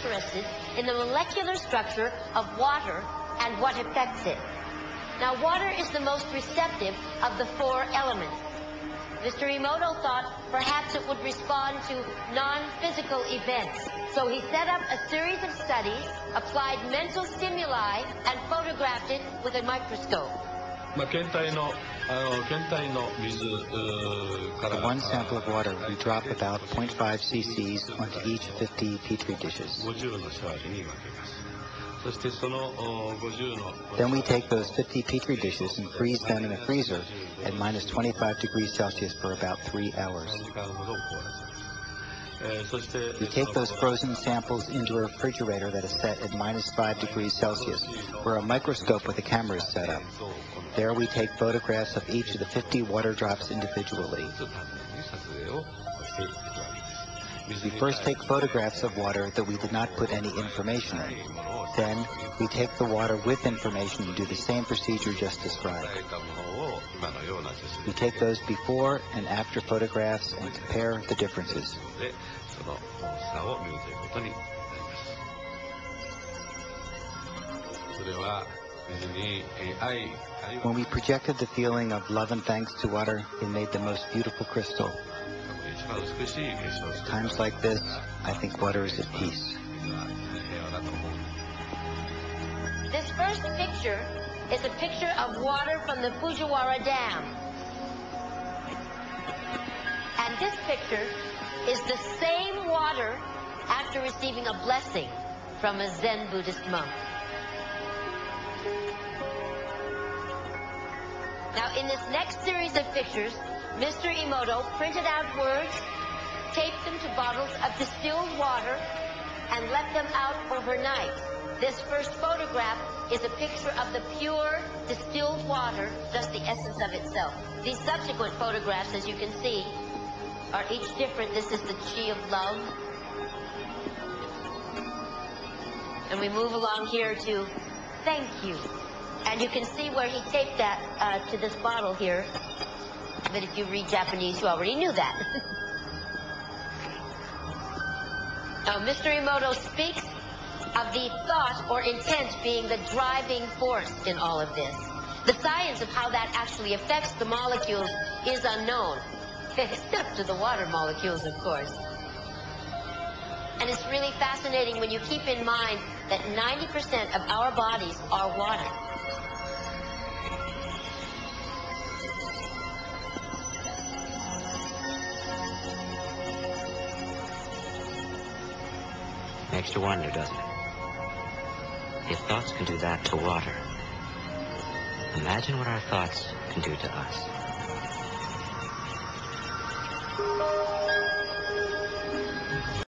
interested in the molecular structure of water and what affects it. Now, water is the most receptive of the four elements. Mr. Emoto thought perhaps it would respond to non-physical events. So he set up a series of studies, applied mental stimuli, and photographed it with a microscope. The one sample of water, we drop about 0.5 cc's onto each 50 petri dishes. Then we take those 50 petri dishes and freeze them in a freezer at minus 25 degrees Celsius for about 3 hours. We take those frozen samples into a refrigerator that is set at minus 5 degrees Celsius, where a microscope with a camera is set up. There we take photographs of each of the 50 water drops individually. We first take photographs of water that we did not put any information in. Then we take the water with information and do the same procedure just described. We take those before and after photographs and compare the differences. When we projected the feeling of love and thanks to water, it made the most beautiful crystal. Times like this, I think water is at peace. This first picture is a picture of water from the Fujiwara Dam. And this picture is the same water after receiving a blessing from a Zen Buddhist monk. Now, in this next series of pictures, Mr. Emoto printed out words, taped them to bottles of distilled water, and let them out overnight. This first photograph is a picture of the pure distilled water, just the essence of itself. These subsequent photographs, as you can see, are each different. This is the chi of love. And we move along here to thank you. And you can see where he taped that to this bottle here. But if you read Japanese, you already knew that. Now, Mr. Emoto speaks of the thought or intent being the driving force in all of this. The science of how that actually affects the molecules is unknown, except to the water molecules, of course. And it's really fascinating when you keep in mind that 90% of our bodies are water. Makes you wonder, doesn't it? If thoughts can do that to water, imagine what our thoughts can do to us.